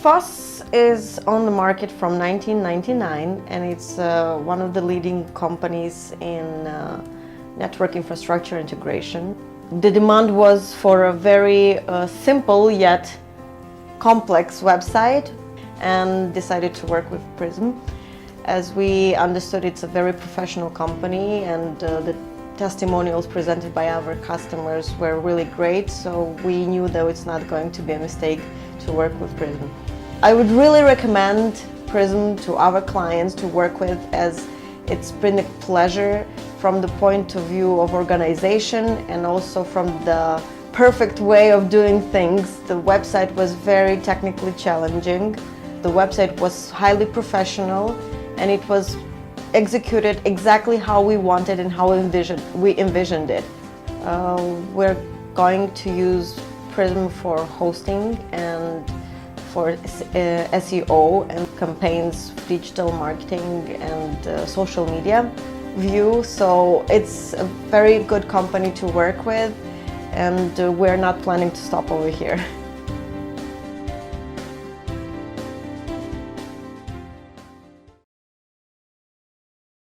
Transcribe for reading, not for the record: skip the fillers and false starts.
FOSS is on the market from 1999, and it's one of the leading companies in network infrastructure integration. The demand was for a very simple yet complex website, and decided to work with Prism. As we understood, it's a very professional company, and the testimonials presented by our customers were really great, so we knew that it's not going to be a mistake to work with Prism. I would really recommend Prism to our clients to work with, as it's been a pleasure from the point of view of organization and also from the perfect way of doing things. The website was very technically challenging. The website was highly professional, and it was executed exactly how we wanted and how we envisioned it. We're going to use Prism for hosting and for SEO and campaigns, digital marketing and social media view. So it's a very good company to work with, and we're not planning to stop over here.